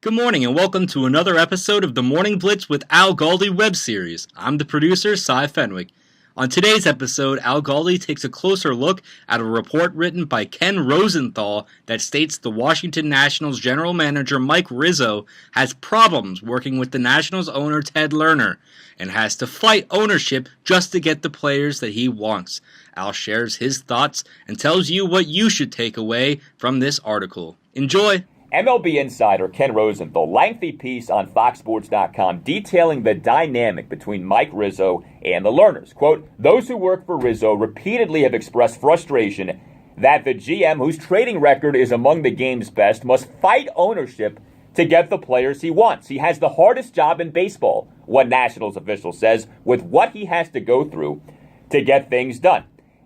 Good morning and welcome to another episode of the Morning Blitz with Al Galdi web series. I'm the producer, Cy Fenwick. On today's episode, Al Galdi takes a closer look at a report written by Ken Rosenthal that states the Washington Nationals general manager Mike Rizzo has problems working with the Nationals owner Ted Lerner and has to fight ownership just to get the players that he wants. Al shares his thoughts and tells you what you should take away from this article. Enjoy! MLB insider Ken Rosenthal, lengthy piece on FoxSports.com detailing the dynamic between Mike Rizzo and the Lerners. Quote, those who work for Rizzo repeatedly have expressed frustration that the GM, whose trading record is among the game's best, must fight ownership to get the players he wants. He has the hardest job in baseball, one Nationals official says, with what he has to go through to get things done.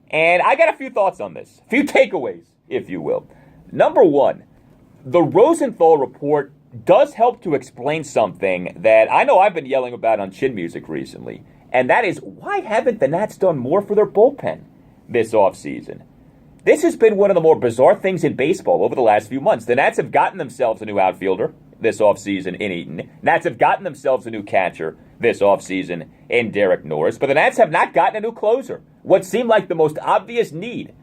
And I got a few thoughts on this, a few takeaways, if you will. Number one, the Rosenthal report does help to explain something that I know I've been yelling about on Chin Music recently, and that is, why haven't the Nats done more for their bullpen this offseason? This has been one of the more bizarre things in baseball over the last few months. The Nats have gotten themselves a new outfielder this offseason in Eaton. Nats have gotten themselves a new catcher this offseason in Derek Norris, but the Nats have not gotten a new closer. What seemed like the most obvious need,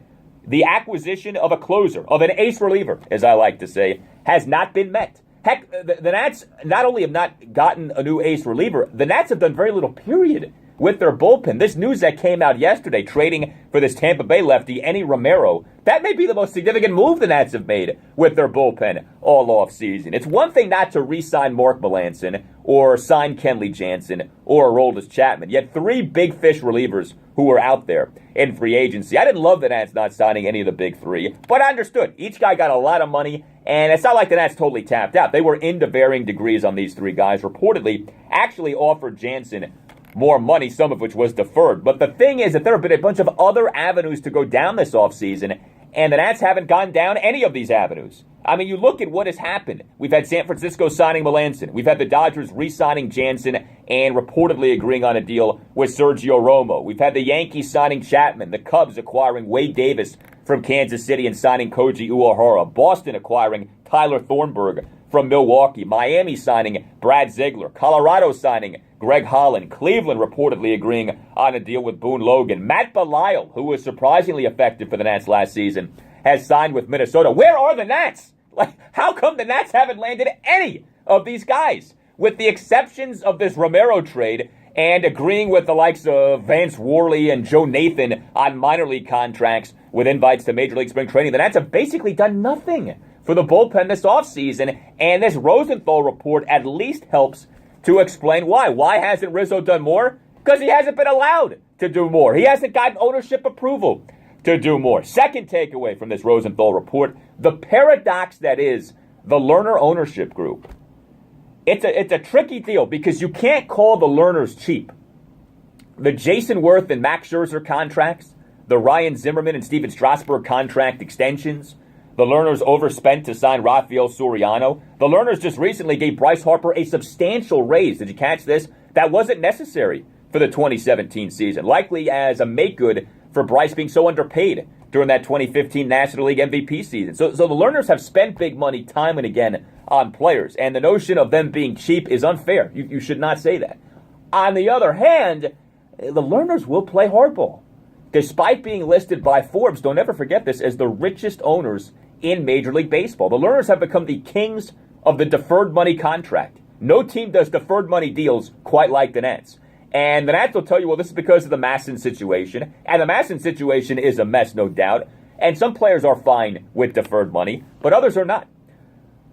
the acquisition of a closer, of an ace reliever, as I like to say, has not been met. Heck, the Nats not only have not gotten a new ace reliever, the Nats have done very little, period, with their bullpen. This news that came out yesterday, trading for this Tampa Bay lefty, Enny Romero, that may be the most significant move the Nats have made with their bullpen all offseason. It's one thing not to re-sign Mark Melancon or sign Kenley Jansen or Aroldis Chapman, yet three big fish relievers who were out there in free agency. I didn't love the Nats not signing any of the big three, but I understood. Each guy got a lot of money, and it's not like the Nats totally tapped out. They were into varying degrees on these three guys. Reportedly, actually offered Jansen more money, some of which was deferred. But the thing is that there have been a bunch of other avenues to go down this offseason, and the Nats haven't gone down any of these avenues. I mean, you look at what has happened. We've had San Francisco signing Melancon. We've had the Dodgers re-signing Jansen and reportedly agreeing on a deal with Sergio Romo. We've had the Yankees signing Chapman, the Cubs acquiring Wade Davis from Kansas City and signing Koji Uehara, Boston acquiring Tyler Thornburg from Milwaukee, Miami signing Brad Ziegler, Colorado signing Greg Holland, Cleveland reportedly agreeing on a deal with Boone Logan. Matt Belisle, who was surprisingly effective for the Nats last season, has signed with Minnesota. Where are the Nats? Like, how come the Nats haven't landed any of these guys? With the exceptions of this Romero trade and agreeing with the likes of Vance Worley and Joe Nathan on minor league contracts with invites to Major League Spring Training, the Nats have basically done nothing for the bullpen this offseason, and this Rosenthal report at least helps to explain why. Why hasn't Rizzo done more? Because he hasn't been allowed to do more. He hasn't gotten ownership approval to do more. Second takeaway from this Rosenthal report, the paradox that is the Lerner ownership group. It's a tricky deal because you can't call the Lerners cheap. The Jason Worth and Max Scherzer contracts, the Ryan Zimmerman and Steven Strasburg contract extensions, the Lerners overspent to sign Rafael Soriano. The Lerners just recently gave Bryce Harper a substantial raise. Did you catch this? That wasn't necessary for the 2017 season, likely as a make-good for Bryce being so underpaid during that 2015 National League MVP season. So the Lerners have spent big money time and again on players, and the notion of them being cheap is unfair. You should not say that. On the other hand, the Lerners will play hardball. Despite being listed by Forbes, don't ever forget this, as the richest owners in Major League Baseball. The Lerners have become the kings of the deferred money contract. No team does deferred money deals quite like the Nats. And the Nats will tell you, well, this is because of the Masson situation. And the Masson situation is a mess, no doubt. And some players are fine with deferred money, but others are not.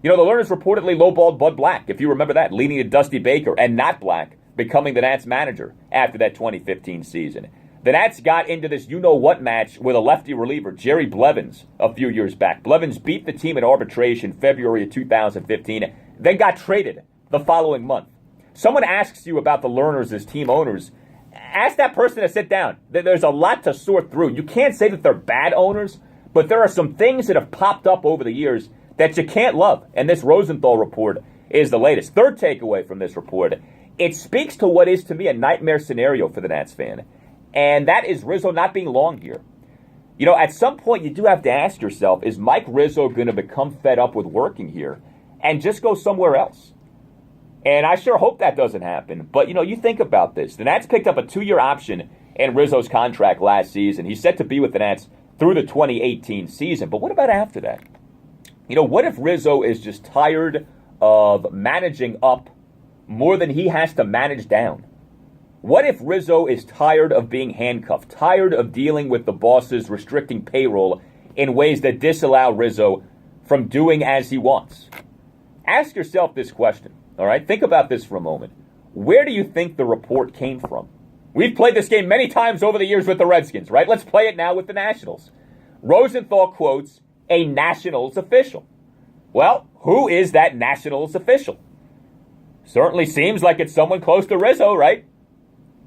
You know, the Lerners reportedly lowballed Bud Black, if you remember that, leading to Dusty Baker and not Black becoming the Nats manager after that 2015 season. The Nats got into this you-know-what match with a lefty reliever, Jerry Blevins, a few years back. Blevins beat the team in arbitration February of 2015, then got traded the following month. Someone asks you about the Lerners as team owners, ask that person to sit down. There's a lot to sort through. You can't say that they're bad owners, but there are some things that have popped up over the years that you can't love, and this Rosenthal report is the latest. Third takeaway from this report, it speaks to what is to me a nightmare scenario for the Nats fan. And that is Rizzo not being long here. You know, at some point you do have to ask yourself, is Mike Rizzo going to become fed up with working here and just go somewhere else. And I sure hope that doesn't happen. But, you think about this. The Nats picked up a 2-year option in Rizzo's contract last season. He's set to be with the Nats through the 2018 season. But what about after that? What if Rizzo is just tired of managing up more than he has to manage down? What if Rizzo is tired of being handcuffed, tired of dealing with the bosses restricting payroll in ways that disallow Rizzo from doing as he wants? Ask yourself this question, all right? Think about this for a moment. Where do you think the report came from? We've played this game many times over the years with the Redskins, right? Let's play it now with the Nationals. Rosenthal quotes a Nationals official. Well, who is that Nationals official? Certainly seems like it's someone close to Rizzo, right?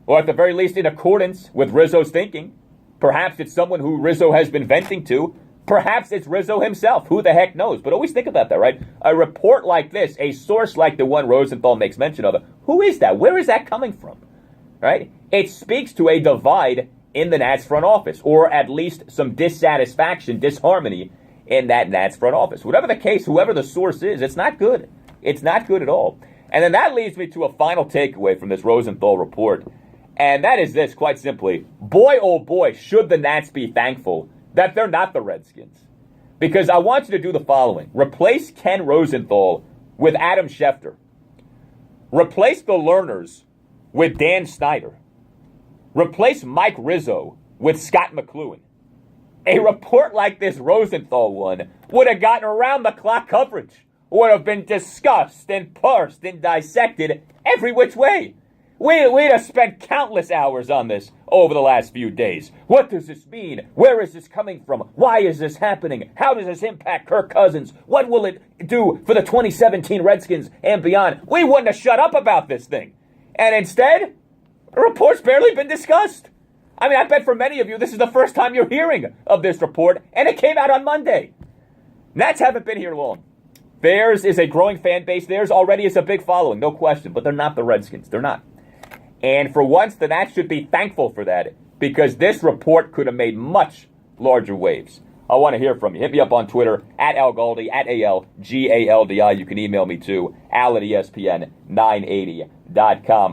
Or at the very least in accordance with Rizzo's thinking. Perhaps it's someone who Rizzo has been venting to. Perhaps it's Rizzo himself. Who the heck knows? But always think about that, right? A report like this, a source like the one Rosenthal makes mention of, who is that? Where is that coming from? Right? It speaks to a divide in the Nats front office, or at least some dissatisfaction, disharmony in that Nats front office. Whatever the case, whoever the source is, it's not good. It's not good at all. And then that leads me to a final takeaway from this Rosenthal report. And that is this, quite simply. Boy, oh boy, should the Nats be thankful that they're not the Redskins. Because I want you to do the following. Replace Ken Rosenthal with Adam Schefter. Replace the Learners with Dan Snyder. Replace Mike Rizzo with Scott McLuhan. A report like this Rosenthal one would have gotten around-the-clock coverage. Would have been discussed and parsed and dissected every which way. We'd have spent countless hours on this over the last few days. What does this mean? Where is this coming from? Why is this happening? How does this impact Kirk Cousins? What will it do for the 2017 Redskins and beyond? We wouldn't have shut up about this thing. And instead, the report's barely been discussed. I mean, I bet for many of you, this is the first time you're hearing of this report, and it came out on Monday. Nats haven't been here long. Theirs is a growing fan base. Theirs already is a big following, no question, but they're not the Redskins. They're not. And for once, the Nats should be thankful for that, because this report could have made much larger waves. I want to hear from you. Hit me up on Twitter, at Al Galdi, at ALGALDI. You can email me too, al@ESPN980.com.